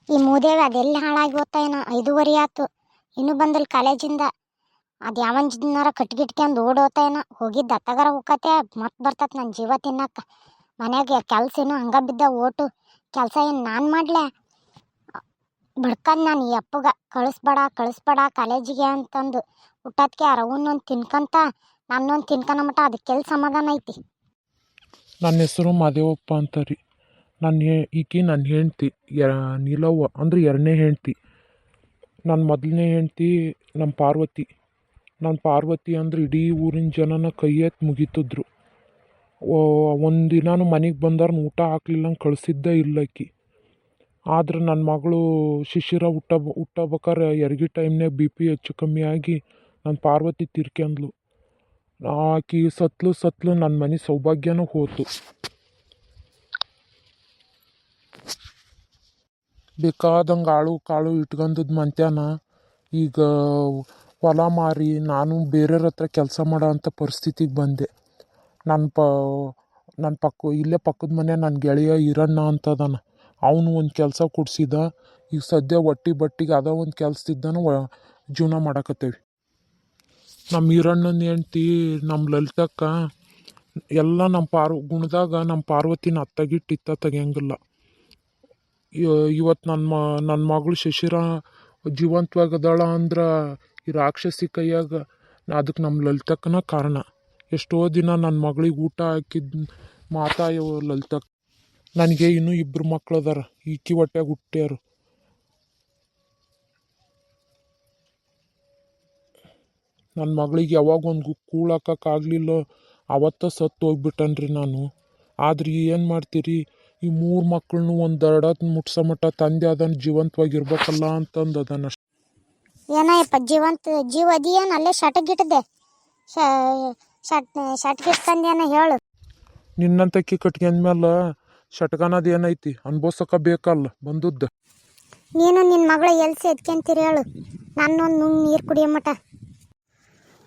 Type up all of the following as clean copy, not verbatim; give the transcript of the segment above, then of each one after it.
ಈ ಮೂದೇವಿ ಅದೆಲ್ಲಿ ಹಾಳಾಗಿ ಹೋಗ್ತಾ ಏನೋ 5:30 ಆಯ್ತು, ಇನ್ನೂ ಬಂದಿಲ್ಲ ಕಾಲೇಜಿಂದ. ಅದು ಯಾವನ್ಜಿನಾರ ಕಟ್ಗಿಟ್ಕೊಂಡು ಓಡೋತಾ ಏನೋ. ಹೋಗಿದ್ದ ಅತ್ತಗಾರ ಹೋಗತ್ತೆ ಮತ್ತೆ ಬರ್ತತ್ ನನ್ನ ಜೀವ ತಿನ್ನಕ್ಕ. ಮನೆಗೆ ಕೆಲಸ ಏನೋ ಹಂಗ ಬಿದ್ದ ಓಟು ಕೆಲಸ ಏನು ನಾನು ಮಾಡ್ಲೆ. ಬಡ್ಕಂಡು ನಾನು ಈ ಅಪ್ಪಗ ಕಳಿಸ್ಬೇಡ ಕಾಲೇಜಿಗೆ ಅಂತಂದು ಹುಟ್ಟೋದಕ್ಕೆ ರವನ್ನೊಂದು ತಿನ್ಕಂತ ನನ್ನೊಂದು ತಿನ್ಕನ ಮಟ ಅದಕ್ಕೆಲ್ಲಿ ಸಮಾಧಾನ ಐತಿ. ನನ್ನ ಹೆಸರು ಮಾದೇವಪ್ಪ ಅಂತ ರೀ. ಈಕಿ ನನ್ನ ಹೆಂಡ್ತಿ ನೀಲವ್ವ ಅಂದ್ರೆ 2ನೇ ಹೆಂಡ್ತಿ. ನನ್ನ ಮೊದಲನೇ ಹೆಂಡ್ತಿ ನಮ್ಮ ಪಾರ್ವತಿ ಅಂದ್ರೆ ಇಡೀ ಊರಿನ ಜನನ ಕೈ ಎತ್ತಿ ಮುಗಿತಿದ್ರು. ಒಂದಿನಾನು ಮನೆಗೆ ಬಂದವ್ರನ್ನ ಊಟ ಹಾಕ್ಲಿಲ್ಲಂಗೆ ಕಳಿಸಿದ್ದೇ ಇಲ್ಲಕ್ಕಿ. ಆದ್ರೆ ನನ್ನ ಮಗಳು ಶಿಶಿರ ಹುಟ್ಟಬೇಕಾರೆ ಹೆರಿಗೆ ಟೈಮ್ನಾಗ BP ಹೆಚ್ಚು ಕಮ್ಮಿ ಆಗಿ ನನ್ನ ಪಾರ್ವತಿ ತೀರ್ಕೊಂಡ್ಲು. ಆಕಿ ಸತ್ಲು ನನ್ನ ಮನೆ ಸೌಭಾಗ್ಯನೂ ಹೋತು. ಬೇಕಾದಂಗೆ ಆಳು ಕಾಳು ಇಟ್ಕೊಂಡದ್ ಮಂತ್ಯಾನ ಈಗ ಹೊಲ ಮಾರಿ ನಾನು ಬೇರೆಯವ್ರ ಹತ್ರ ಕೆಲಸ ಮಾಡೋ ಅಂಥ ಪರಿಸ್ಥಿತಿಗೆ ಬಂದೆ. ನನ್ನ ಇಲ್ಲೇ ಪಕ್ಕದ ಮನೆ ನನ್ನ ಗೆಳೆಯ ಈರಣ್ಣ ಅಂತದಾನ, ಅವನು ಒಂದು ಕೆಲಸ ಕೊಡ್ಸಿದ. ಈಗ ಸದ್ಯ ಬಟ್ಟಿಗೆ ಅದ ಒಂದು ಕೆಲಸದಿದ್ದಾನು ಜೀವನ ಮಾಡಕತ್ತೇವಿ. ನಮ್ಮ ಈರಣ್ಣನ ಹೆಂಡ್ತಿ ನಮ್ಮ ಲಲಿತಕ್ಕ ಎಲ್ಲ ನಮ್ಮ ಗುಣದಾಗ ನಮ್ಮ ಪಾರ್ವತಿನ ಅತ್ತಗಿಟ್ಟು ಇತ್ತ ತೆಗಿಯಂಗಿಲ್ಲ. ಇವತ್ತು ನನ್ನ ಮಗಳು ಶಶಿರ ಜೀವಂತವಾಗದಾಳ ಅಂದ್ರೆ ಈ ರಾಕ್ಷಸಿ ಕೈಯಾಗ ಅದಕ್ಕೆ ನಮ್ಮ ಲಲಿತಕ್ಕನ ಕಾರಣ. ಎಷ್ಟೋ ದಿನ ನನ್ನ ಮಗಳಿಗೆ ಊಟ ಹಾಕಿದ ಮಾತಾಯವ ಲಲಿತಕ್ಕ. ನನಗೆ ಇನ್ನೂ 2 ಮಕ್ಳು ಅದಾರ, ಈಕಿ ಹೊಟ್ಯಾಗ ಹುಟ್ಟ್ಯಾರು. ನನ್ನ ಮಗಳಿಗೆ ಯಾವಾಗ ಒಂದು ಕೂಳಾಕಕ್ಕಾಗಲಿಲ್ಲ, ಅವತ್ತ ಸತ್ತು ಹೋಗ್ಬಿಟ್ಟನ್ರಿ ನಾನು. ಆದ್ರೆ ಏನು ಮಾಡ್ತೀರಿ, ಈ 3 ಮಕ್ಕಳನ್ನು ಒಂದು ದಡ ಮುಟ್ಸೋ ಮಟ್ಟ ತಂದೆ ಅದನ್ನು ಜೀವಂತವಾಗಿರ್ಬೇಕಲ್ಲ ಅಂತಂದು ಅದನ್ನ. ಏನಯ್ಯಪ್ಪ ಜೀವ ಅದೇನು ಅಲ್ಲೇ ಶಟಗಿಟ್ಟದೆ ಶಟ್ಗಿಟ್ಕಂದೇನ ಹೇಳು. ನಿನ್ನಂತಕ್ಕಿ ಕಟ್ಕೊಂಡ್ಮೇಲೆ ಶಟ್ಗನದು ಏನೈತಿ ಅನ್ಬೋಸಕ ಬೇಕಲ್ಲ ಬಂದದ್ದು. ನೀನು ನಿನ್ನ ಮಗಳ ಎಲ್ಸಿ ಎತ್ಕೊಂತೀರಿ ಹೇಳು, ನನ್ನೊಂದು ನೀರು ಕುಡಿಯೋ ಮಟ.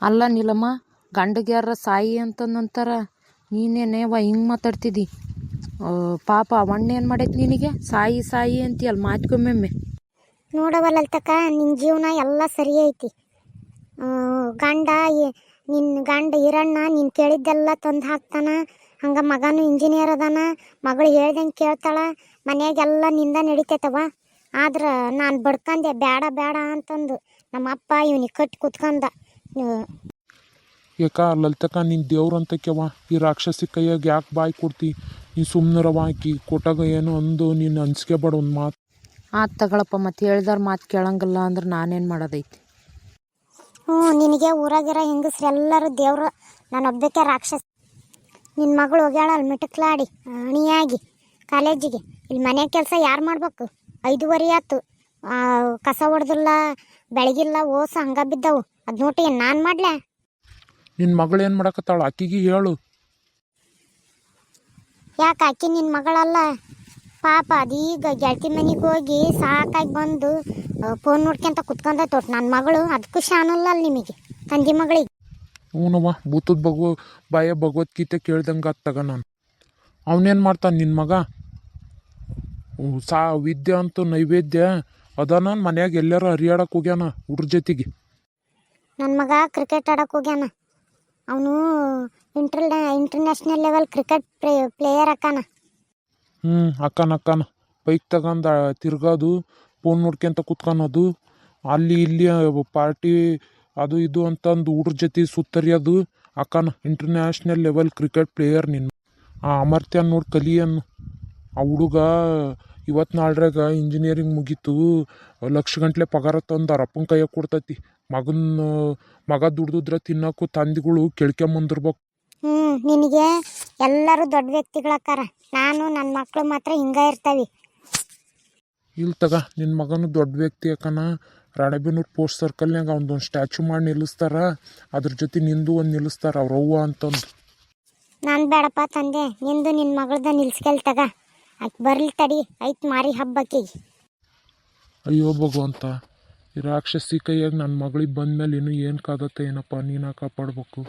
ಅಲ್ಲ ನೀಲಮ್ಮ, ಗಂಡಗ್ಯಾರ ಸಾಯಿ ಅಂತಂದಂತಾರ, ನೀನೇನೇವ ಹಿಂಗೆ ಮಾತಾಡ್ತಿದ್ದಿ? ಪಾಪ ಅವಣ್ಣ ಏನು ಮಾಡೈತಿ ನಿನಗೆ? ಸಾಯಿ ಅಂತೀಯಲ್ಲ ಮಾತ್ಕೊಮ್ಮೆ. ನೋಡವಲ್ಲಲ್ತಕ್ಕ, ನಿನ್ನ ಜೀವನ ಎಲ್ಲ ಸರಿ ಐತಿ. ನಿನ್ನ ಗಂಡ ಈರಣ್ಣ ನೀನು ಕೇಳಿದ್ದೆಲ್ಲ ತಂದು ಹಾಕ್ತಾನ. ಹಂಗೆ ಮಗನೂ ಇಂಜಿನಿಯರ್ ಅದಾನ, ಮಗಳು ಹೇಳ್ದಂಗೆ ಕೇಳ್ತಾಳ, ಮನೆಯಾಗೆಲ್ಲ ನಿಂದ ನಡಿತೈತವ. ಆದ್ರೆ ನಾನು ಬಡ್ಕಂದೆ ಬೇಡ ಅಂತಂದು ನಮ್ಮ ಅಪ್ಪ ಇವನಿಗೆ ಕಟ್ಟಿ ಕುತ್ಕಂದ. ಯಾಕ ಲಲಿತಕ್ಕ, ನೀನು ದೇವ್ರು ಅಂತಕ್ಯವ, ಈ ರಾಕ್ಷಸಿ ಕೈಯಾಗ ಯಾಕೆ ಬಾಯಿ ಕೊಡ್ತಿ? ನೀನು ಸುಮ್ಮನಿರವ, ಆಕಿ ಕೊಟ್ಟಾಗ ಏನು ಅಂದು ನೀನು ಅನ್ಸ್ಕೊಬೇಡ ಒಂದು ಮಾತು. ತಗೊಳಪ್ಪ, ಮತ್ತೆ ಹೇಳ್ದಾರ ಮಾತು ಕೇಳಂಗಿಲ್ಲ ಅಂದ್ರೆ ನಾನೇನು ಮಾಡೋದೈತಿ? ನಿನಗೆ ಊರಾಗಿರೋ ಹೆಂಗಸ್ರೆಲ್ಲರೂ ದೇವ್ರು, ನಾನೊಬ್ಬಕ್ಕೆ ರಾಕ್ಷಸ. ನಿನ್ನ ಮಗಳು ಹೋಗ್ಯಾಳ ಅಲ್ಲಿ ಮಿಟಕ್ಲಾಡಿ ಅಣಿಯಾಗಿ ಕಾಲೇಜಿಗೆ. ಇಲ್ಲಿ ಮನೆ ಕೆಲಸ ಯಾರು ಮಾಡ್ಬೇಕು? 5:30 ಆಯ್ತು, ಕಸ ಹೊಡೆದಿಲ್ಲ, ಬೆಳಗಿಲ್ಲ, ಓಸ ಹಂಗ ಬಿದ್ದವು. ಅದು ನೋಡಿ ನಾನು ಮಾಡ್ಲೆ? ನಿನ್ನ ಮಗಳು ಏನು ಮಾಡಕತ್ತಾಳ? ಆಕಿಗೆ ಹೇಳು. ಯಾಕೆ ಆಕಿ ನಿನ್ನ ಮಗಳಲ್ಲ ಪಾಪ, ಅದೀಗ ಗೆಳತಿ ಮನೆಗೆ ಹೋಗಿ ಸಾಕಾಗಿ ಬಂದು ಫೋನ್ ನೋಡ್ಕೊಂತ ಕುತ್ಕೊಂಡೈತೆ. ನನ್ನ ಮಗಳು ಅದಕ್ಕೂ ಶಾನಲ್ಲ ಅಲ್ಲಿ ನಿಮಗೆ ತಂದಿ ಮಗಳಿಗೆ. ಹ್ಞೂನವ್ವ, ಭೂತದ ಬಾಯ ಭಗವದ್ಗೀತೆ ಕೇಳ್ದಂಗೆ ಆತಗ ನಾನು. ಅವನೇನು ಮಾಡ್ತಾನೆ ನಿನ್ನ ಮಗ? ವಿದ್ಯೆ ಅಂತೂ ನೈವೇದ್ಯ ಅದಾನ. ಮನ್ಯಾಗ ಎಲ್ಲಾರು ಹರಿಯಾಡಕ್ಕೆ ಹೋಗ್ಯಾನ ಹುಡ್ರ ಜೊತೆಗೆ. ನನ್ನ ಮಗ ಕ್ರಿಕೆಟ್ ಆಡಕ್ಕೆ ಹೋಗ್ಯಾನ. ಅವನು ಇಂಟರ್ನ್ಯಾಷನಲ್ ಲೆವೆಲ್ ಕ್ರಿಕೆಟ್ ಪ್ಲೇಯರ್ ಅಕ್ಕಾನ. ಅಕ್ಕನ ಬೈಕ್ ತಗೊಂಡು ತಿರ್ಗೋದು, ಫೋನ್ ನೋಡ್ಕೊಂತ ಕುತ್ಕೊಳೋದು, ಅಲ್ಲಿ ಇಲ್ಲಿ ಪಾರ್ಟಿ ಅದು ಇದು ಅಂತಂದು ಹುಡ್ರ ಜೊತೆ ಸುತ್ತರಿಯೋದು. ಅಕ್ಕನ ಇಂಟರ್ನ್ಯಾಷನಲ್ ಲೆವೆಲ್ ಕ್ರಿಕೆಟ್ ಪ್ಲೇಯರ್. ನಿನ್ನ ಆ ಅಮರ್ತ್ಯನ ನೋಡಿ ಕಲಿಯನ್ನು. ಆ ಹುಡುಗ ಇವತ್ತು ನಾಳ್ರಾಗ ಇಂಜಿನಿಯರಿಂಗ್ ಮುಗೀತು, ಲಕ್ಷಗಂಟ್ಲೆ ಪಗಾರ ತಂದು ಅವ್ರ ಅಪ್ಪನ ಕೈಯಾಗ ಕೊಡ್ತೈತಿ. ಮಗ ದುಡ್ದಿದ್ರೆ ತಿನ್ನೋಕ್ಕೂ ತಂದಿಗಳು ಕೇಳ್ಕೊಂಬಂದಿರ್ಬೇಕು. ನಿನಗೆ ಎಲ್ಲರೂ ದೊಡ್ಡ ವ್ಯಕ್ತಿಗಳಕ್ಕಾರ, ನಾನು ನನ್ನ ಮಕ್ಕಳು ಮಾತ್ರ ಹಿಂಗೆ ಇರ್ತಾವೆ. ಇಲ್ಲಿ ತಗ, ನಿನ್ನ ಮಗನು ದೊಡ್ಡ ವ್ಯಕ್ತಿ ಯಾಕನ. ರಾಣೆಬೆನ್ನೂರು ಪೋಸ್ಟ್ ಸರ್ಕಲ್ನಾಗ ಅವನದೊಂದು ಸ್ಟ್ಯಾಚು ಮಾಡಿ ನಿಲ್ಲಿಸ್ತಾರ, ಅದ್ರ ಜೊತೆ ನಿಂದು ಒಂದು ನಿಲ್ಲಿಸ್ತಾರ ಅವ್ರವ್ವ ಅಂತಂದು. ನಾನು ಬೇಡಪ್ಪ ತಂದೆ, ನಿಂದು ನಿನ್ನ ಮಗಳದ ನಿಲ್ಸ್ಕೆಲ್ ತಗ. ಆಕೆ ಬರ್ಲಿ ತಡಿ, ಐತ್ ಮಾರಿ ಹಬ್ಬಕ್ಕೆ. ಅಯ್ಯೋ ಭಗವಂತ, ಈ ರಾಕ್ಷಸಿ ಕೈಯಾಗ ನನ್ನ ಮಗಳಿಗೆ ಬಂದಮೇಲೆ ಇನ್ನೂ ಏನು ಕಾದತ್ತೆ ಏನಪ್ಪ, ನೀನು ಕಾಪಾಡಬೇಕು.